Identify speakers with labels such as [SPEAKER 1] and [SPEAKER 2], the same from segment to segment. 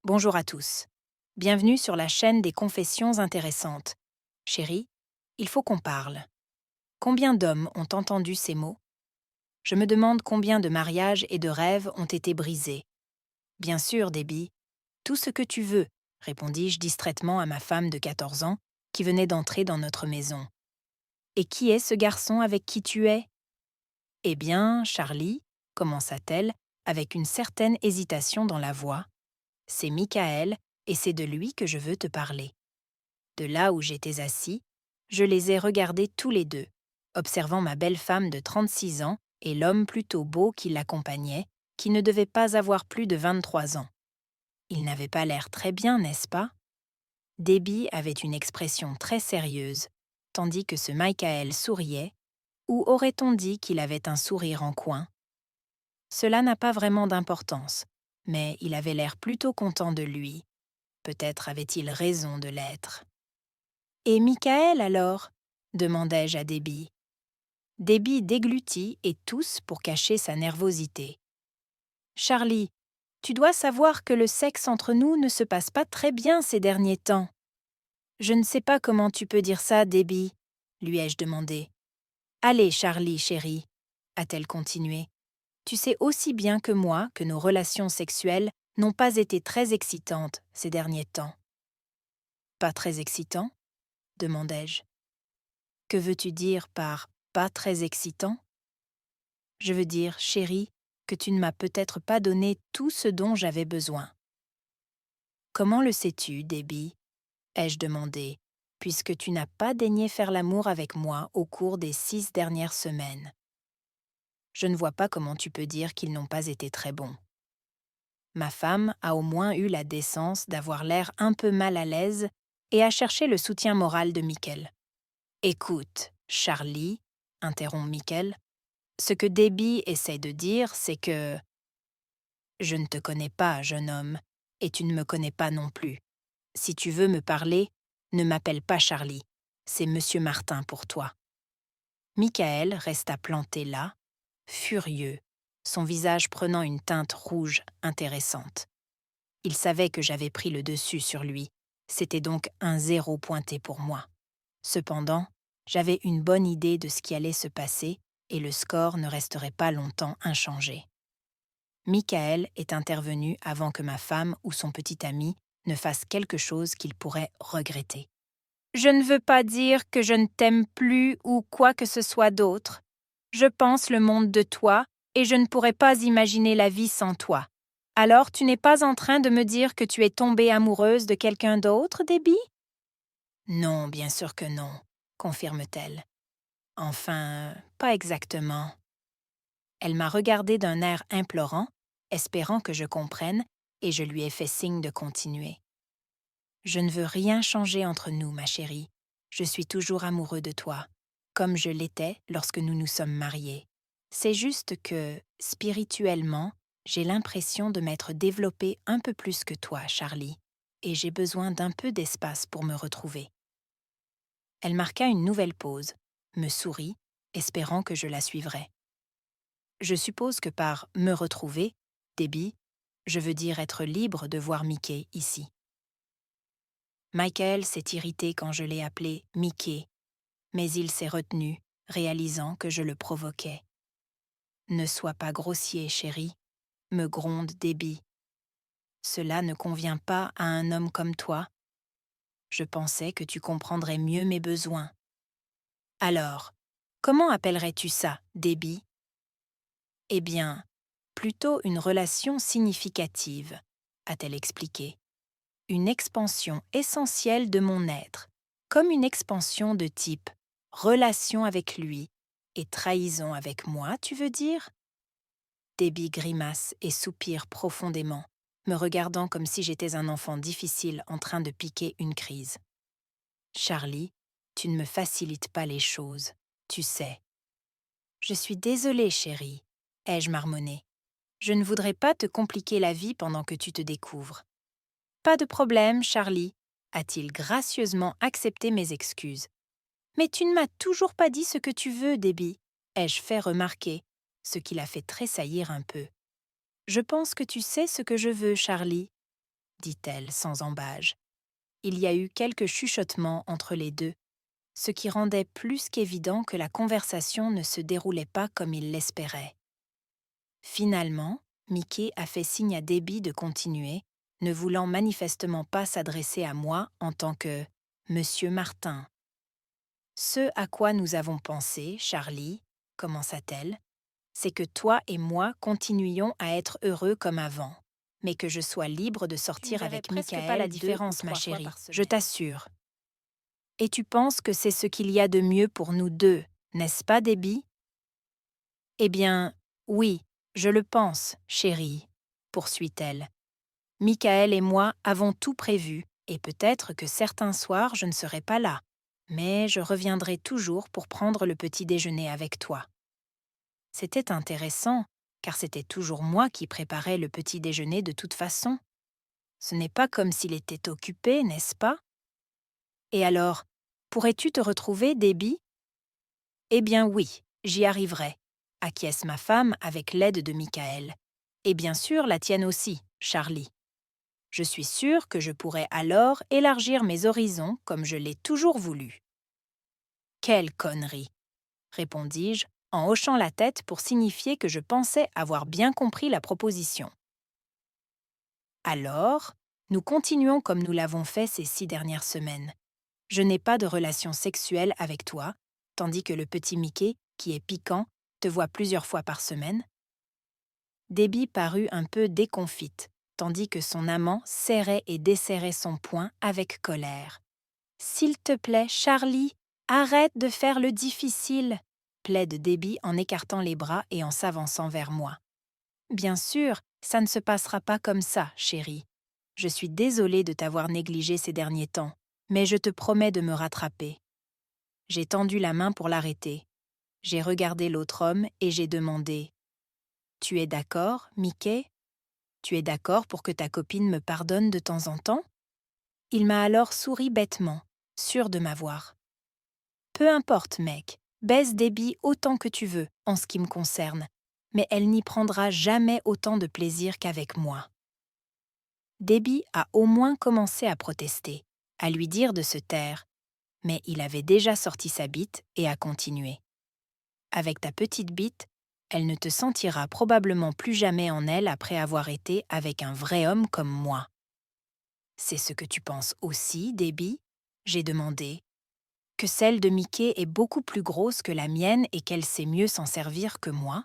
[SPEAKER 1] Bonjour à tous. Bienvenue sur la chaîne des confessions intéressantes. Chérie, il faut qu'on parle. Combien d'hommes ont entendu ces mots? Je me demande combien de mariages et de rêves ont été brisés. Bien sûr, Debbie, tout ce que tu veux, répondis-je distraitement à ma femme de 14 ans qui venait d'entrer dans notre maison. Et qui est ce garçon avec qui tu es? Eh bien, Charlie, commença-t-elle avec une certaine hésitation dans la voix. C'est Michael et c'est de lui que je veux te parler. De là où j'étais assis, je les ai regardés tous les deux, observant ma belle femme de 36 ans et l'homme plutôt beau qui l'accompagnait, qui ne devait pas avoir plus de 23 ans. Il n'avait pas l'air très bien, n'est-ce pas? Debbie avait une expression très sérieuse, tandis que ce Michael souriait, ou aurait-on dit qu'il avait un sourire en coin? Cela n'a pas vraiment d'importance, mais il avait l'air plutôt content de lui. Peut-être avait-il raison de l'être. Et Michael alors? Demandai-je à Debbie. Debbie déglutit et tousse pour cacher sa nervosité. Charlie, tu dois savoir que le sexe entre nous ne se passe pas très bien ces derniers temps. Je ne sais pas comment tu peux dire ça, Debbie, lui ai-je demandé. Allez, Charlie, chérie, a-t-elle continué. Tu sais aussi bien que moi que nos relations sexuelles n'ont pas été très excitantes ces derniers temps. Pas très excitant? Demandai-je. Que veux-tu dire par pas très excitant? Je veux dire, chérie, que tu ne m'as peut-être pas donné tout ce dont j'avais besoin. Comment le sais-tu, Debbie? Ai-je demandé, puisque tu n'as pas daigné faire l'amour avec moi au cours des 6 dernières semaines. Je ne vois pas comment tu peux dire qu'ils n'ont pas été très bons. Ma femme a au moins eu la décence d'avoir l'air un peu mal à l'aise et a cherché le soutien moral de Michael. Écoute, Charlie, interrompt Michael, ce que Debbie essaie de dire, c'est que je ne te connais pas, jeune homme, et tu ne me connais pas non plus. Si tu veux me parler, ne m'appelle pas Charlie. C'est Monsieur Martin pour toi. Michael resta planté là, furieux, son visage prenant une teinte rouge intéressante. Il savait que j'avais pris le dessus sur lui. C'était donc un 0 pointé pour moi. Cependant, j'avais une bonne idée de ce qui allait se passer et le score ne resterait pas longtemps inchangé. Michael est intervenu avant que ma femme ou son petit ami ne fasse quelque chose qu'il pourrait regretter. Je ne veux pas dire que je ne t'aime plus ou quoi que ce soit d'autre. Je pense le monde de toi et je ne pourrais pas imaginer la vie sans toi. Alors tu n'es pas en train de me dire que tu es tombée amoureuse de quelqu'un d'autre, Debbie? Non, bien sûr que non, confirme-t-elle. Enfin, pas exactement. Elle m'a regardé d'un air implorant, espérant que je comprenne, et je lui ai fait signe de continuer. Je ne veux rien changer entre nous, ma chérie. Je suis toujours amoureux de toi, comme je l'étais lorsque nous nous sommes mariés. C'est juste que, spirituellement, j'ai l'impression de m'être développée un peu plus que toi, Charlie, et j'ai besoin d'un peu d'espace pour me retrouver. Elle marqua une nouvelle pause, me sourit, espérant que je la suivrais. Je suppose que par me retrouver, Debbie, je veux dire être libre de voir Mickey ici. Michael s'est irrité quand je l'ai appelé Mickey, mais il s'est retenu, réalisant que je le provoquais. Ne sois pas grossier, chérie, me gronde Debbie. Cela ne convient pas à un homme comme toi. Je pensais que tu comprendrais mieux mes besoins. Alors, comment appellerais-tu ça, Debbie? Eh bien, plutôt une relation significative, a-t-elle expliqué. Une expansion essentielle de mon être, comme une expansion de type relation avec lui et trahison avec moi, tu veux dire? Debbie grimace et soupire profondément, me regardant comme si j'étais un enfant difficile en train de piquer une crise. Charlie, tu ne me facilites pas les choses, tu sais. Je suis désolée, chérie, ai-je marmonné. Je ne voudrais pas te compliquer la vie pendant que tu te découvres. Pas de problème, Charlie, a-t-il gracieusement accepté mes excuses. Mais tu ne m'as toujours pas dit ce que tu veux, Debbie, ai-je fait remarquer, ce qui l'a fait tressaillir un peu. Je pense que tu sais ce que je veux, Charlie. dit-elle sans ambages. Il y a eu quelques chuchotements entre les deux, ce qui rendait plus qu'évident que la conversation ne se déroulait pas comme il l'espérait. Finalement, Mickey a fait signe à Debbie de continuer, ne voulant manifestement pas s'adresser à moi en tant que « Monsieur Martin ». Ce à quoi nous avons pensé, Charlie, commença-t-elle, c'est que toi et moi continuions à être heureux comme avant, mais que je sois libre de sortir avec Michael pas la différence, ma chérie, je t'assure. Et tu penses que c'est ce qu'il y a de mieux pour nous deux, n'est-ce pas, Debbie? Eh bien, oui, je le pense, chérie, poursuit-elle. Michael et moi avons tout prévu, et peut-être que certains soirs je ne serai pas là, mais je reviendrai toujours pour prendre le petit déjeuner avec toi. C'était intéressant, car c'était toujours moi qui préparais le petit déjeuner de toute façon. Ce n'est pas comme s'il était occupé, n'est-ce pas? Et alors, pourrais-tu te retrouver, Debbie? Eh bien oui, j'y arriverai, acquiesce ma femme avec l'aide de Michael. Et bien sûr la tienne aussi, Charlie. Je suis sûre que je pourrai alors élargir mes horizons comme je l'ai toujours voulu. Quelle connerie, répondis-je en hochant la tête pour signifier que je pensais avoir bien compris la proposition. Alors, nous continuons comme nous l'avons fait ces 6 dernières semaines. Je n'ai pas de relation sexuelle avec toi, tandis que le petit Mickey, qui est piquant, te voit plusieurs fois par semaine. Debbie parut un peu déconfite, tandis que son amant serrait et desserrait son poing avec colère. « S'il te plaît, Charlie, arrête de faire le difficile !» plaide Debbie en écartant les bras et en s'avançant vers moi. « Bien sûr, ça ne se passera pas comme ça, chérie. Je suis désolée de t'avoir négligé ces derniers temps, mais je te promets de me rattraper. » J'ai tendu la main pour l'arrêter. J'ai regardé l'autre homme et j'ai demandé « Tu es d'accord, Mickey? Tu es d'accord pour que ta copine me pardonne de temps en temps ?» Il m'a alors souri bêtement, sûr de m'avoir. « Peu importe, mec, baise Debbie autant que tu veux, en ce qui me concerne, mais elle n'y prendra jamais autant de plaisir qu'avec moi. » Debbie a au moins commencé à protester, à lui dire de se taire, mais il avait déjà sorti sa bite et a continué. « Avec ta petite bite, elle ne te sentira probablement plus jamais en elle après avoir été avec un vrai homme comme moi. » « C'est ce que tu penses aussi, Debbie ?» j'ai demandé. « Que celle de Mickey est beaucoup plus grosse que la mienne et qu'elle sait mieux s'en servir que moi? »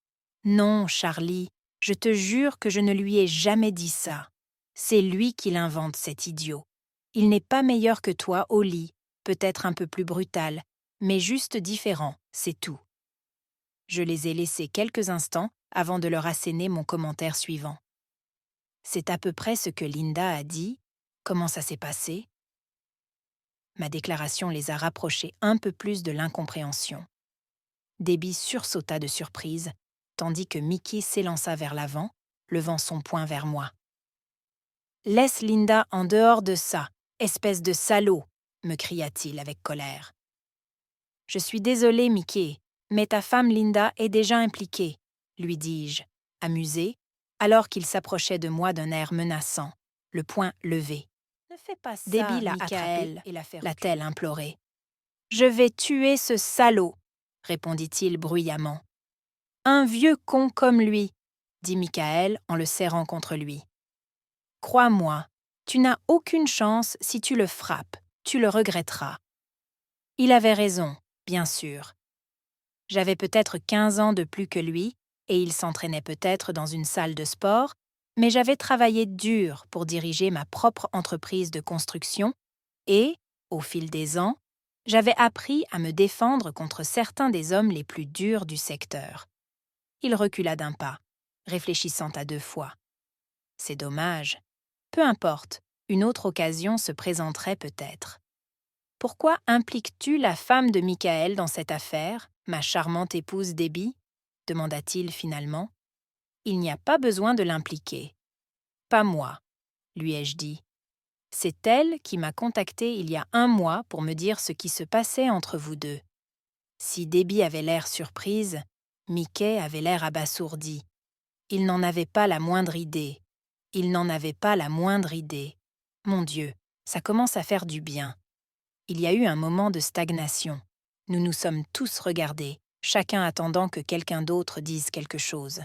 [SPEAKER 1] « Non, Charlie, je te jure que je ne lui ai jamais dit ça. C'est lui qui l'invente, cet idiot. Il n'est pas meilleur que toi au lit, peut-être un peu plus brutal, mais juste différent, c'est tout. » Je les ai laissés quelques instants avant de leur asséner mon commentaire suivant. « C'est à peu près ce que Linda a dit. Comment ça s'est passé? » Ma déclaration les a rapprochés un peu plus de l'incompréhension. Debbie sursauta de surprise, tandis que Mickey s'élança vers l'avant, levant son poing vers moi. « Laisse Linda en dehors de ça, espèce de salaud !» me cria-t-il avec colère. « Je suis désolé, Mickey, mais ta femme Linda est déjà impliquée, » lui dis-je, amusé, alors qu'il s'approchait de moi d'un air menaçant, le poing levé. « Ne fais pas ça, Debbie l'a attrapé et l'a-t-elle imploré. « Je vais tuer ce salaud !» répondit-il bruyamment. « Un vieux con comme lui, » dit Michael en le serrant contre lui. « Crois-moi, tu n'as aucune chance si tu le frappes, tu le regretteras. » Il avait raison, bien sûr. J'avais peut-être 15 ans de plus que lui, et il s'entraînait peut-être dans une salle de sport, mais j'avais travaillé dur pour diriger ma propre entreprise de construction et, au fil des ans, j'avais appris à me défendre contre certains des hommes les plus durs du secteur. Il recula d'un pas, réfléchissant à 2 fois. C'est dommage. Peu importe, une autre occasion se présenterait peut-être. « Pourquoi impliques-tu la femme de Michael dans cette affaire, ma charmante épouse Debbie ?» demanda-t-il finalement. « Il n'y a pas besoin de l'impliquer. »« Pas moi, » lui ai-je dit. « C'est elle qui m'a contacté il y a 1 mois pour me dire ce qui se passait entre vous deux. » Si Debbie avait l'air surprise, Mickey avait l'air abasourdi. Il n'en avait pas la moindre idée. Il n'en avait pas la moindre idée. Mon Dieu, ça commence à faire du bien. Il y a eu un moment de stagnation. Nous nous sommes tous regardés, chacun attendant que quelqu'un d'autre dise quelque chose.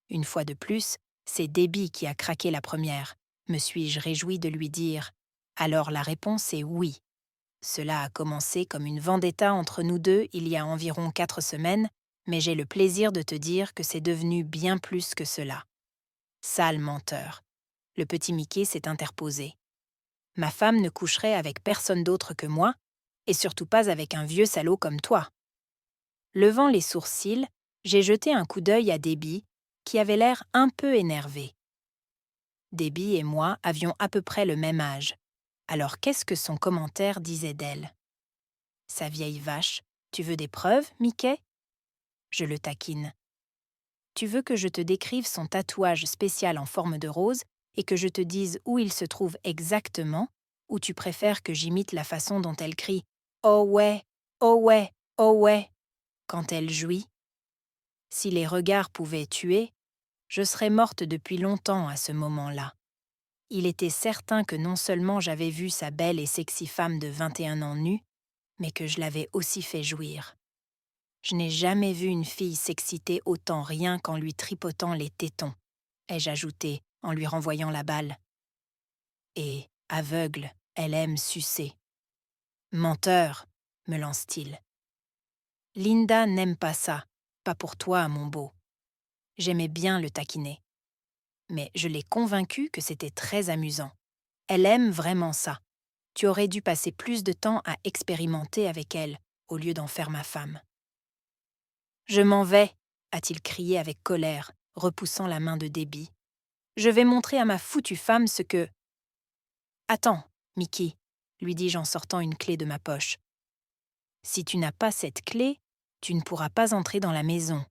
[SPEAKER 1] Une fois de plus, c'est Debbie qui a craqué la première. Me suis-je réjoui de lui dire. Alors la réponse est oui. Cela a commencé comme une vendetta entre nous deux il y a environ 4 semaines, mais j'ai le plaisir de te dire que c'est devenu bien plus que cela. Sale menteur. Le petit Mickey s'est interposé. Ma femme ne coucherait avec personne d'autre que moi, et surtout pas avec un vieux salaud comme toi. Levant les sourcils, j'ai jeté un coup d'œil à Debbie, qui avait l'air un peu énervée. Debbie et moi avions à peu près le même âge. Alors qu'est-ce que son commentaire disait d'elle? Sa vieille vache, tu veux des preuves, Mickey? Je le taquine. Tu veux que je te décrive son tatouage spécial en forme de rose et que je te dise où il se trouve exactement, ou tu préfères que j'imite la façon dont elle crie « Oh ouais, oh ouais, oh ouais » quand elle jouit? Si les regards pouvaient tuer, je serais morte depuis longtemps à ce moment-là. Il était certain que non seulement j'avais vu sa belle et sexy femme de 21 ans nue, mais que je l'avais aussi fait jouir. Je n'ai jamais vu une fille s'exciter autant rien qu'en lui tripotant les tétons, ai-je ajouté en lui renvoyant la balle. Et, aveugle, elle aime sucer. Menteur, me lance-t-il. Linda n'aime pas ça, pas pour toi, mon beau. J'aimais bien le taquiner. Mais je l'ai convaincue que c'était très amusant. Elle aime vraiment ça. Tu aurais dû passer plus de temps à expérimenter avec elle, au lieu d'en faire ma femme. Je m'en vais, a-t-il crié avec colère, repoussant la main de Debbie. Je vais montrer à ma foutue femme ce que... Attends, Mickey, lui dis-je en sortant une clé de ma poche. Si tu n'as pas cette clé, tu ne pourras pas entrer dans la maison.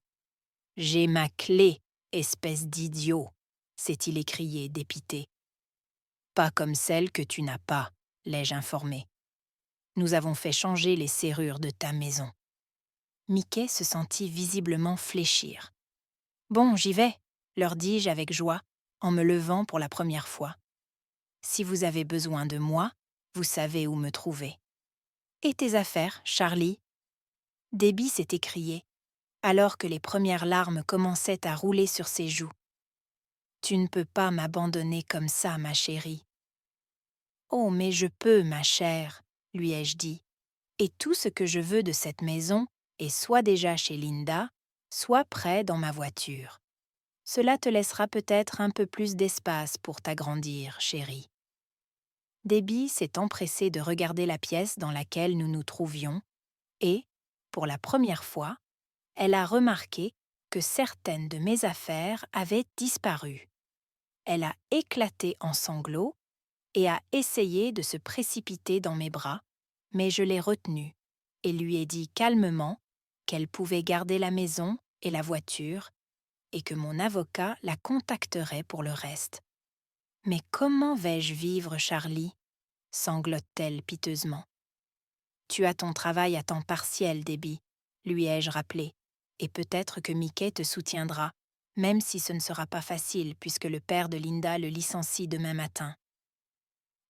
[SPEAKER 1] J'ai ma clé, espèce d'idiot, s'est-il écrié, dépité. Pas comme celle que tu n'as pas, l'ai-je informé. Nous avons fait changer les serrures de ta maison. Mickey se sentit visiblement fléchir. Bon, j'y vais, leur dis-je avec joie, en me levant pour la première fois. Si vous avez besoin de moi, vous savez où me trouver. Et tes affaires, Charlie? Debbie s'est écriée, alors que les premières larmes commençaient à rouler sur ses joues. Tu ne peux pas m'abandonner comme ça, ma chérie. Oh, mais je peux, ma chère, lui ai-je dit. Et tout ce que je veux de cette maison est soit déjà chez Linda, soit près dans ma voiture. Cela te laissera peut-être un peu plus d'espace pour t'agrandir, chérie. Debbie s'est empressée de regarder la pièce dans laquelle nous nous trouvions et, pour la première fois, elle a remarqué que certaines de mes affaires avaient disparu. Elle a éclaté en sanglots et a essayé de se précipiter dans mes bras, mais je l'ai retenue et lui ai dit calmement qu'elle pouvait garder la maison et la voiture et que mon avocat la contacterait pour le reste. « Mais comment vais-je vivre, Charlie ?» sanglote-t-elle piteusement. « Tu as ton travail à temps partiel, Debbie, lui ai-je rappelé, et peut-être que Mickey te soutiendra, même si ce ne sera pas facile puisque le père de Linda le licencie demain matin. »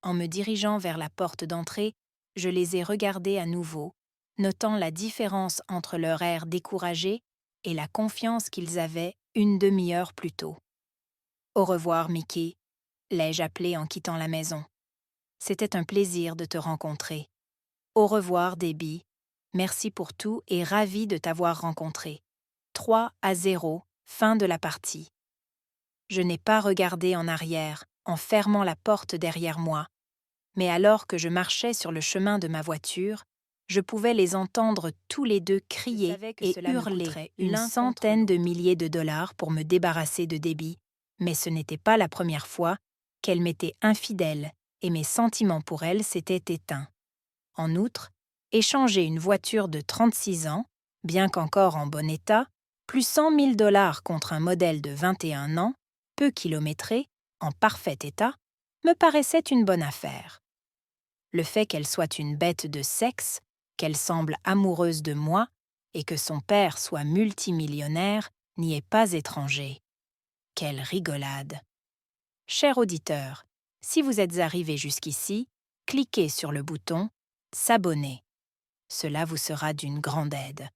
[SPEAKER 1] En me dirigeant vers la porte d'entrée, je les ai regardés à nouveau, notant la différence entre leur air découragé et la confiance qu'ils avaient une demi-heure plus tôt. « Au revoir, Mickey », l'ai-je appelé en quittant la maison. « C'était un plaisir de te rencontrer. Au revoir, Debbie. Merci pour tout et ravi de t'avoir rencontré. 3-0, fin de la partie. » Je n'ai pas regardé en arrière, en fermant la porte derrière moi, mais alors que je marchais sur le chemin de ma voiture, je pouvais les entendre tous les deux crier et hurler une centaine de milliers de dollars pour me débarrasser de Debbie, mais ce n'était pas la première fois qu'elle m'était infidèle et mes sentiments pour elle s'étaient éteints. En outre, échanger une voiture de 36 ans, bien qu'encore en bon état, plus 100 000 dollars contre un modèle de 21 ans, peu kilométré, en parfait état, me paraissait une bonne affaire. Le fait qu'elle soit une bête de sexe, qu'elle semble amoureuse de moi et que son père soit multimillionnaire n'y est pas étranger. Quelle rigolade! Cher auditeur, si vous êtes arrivé jusqu'ici, cliquez sur le bouton « S'abonner ». Cela vous sera d'une grande aide.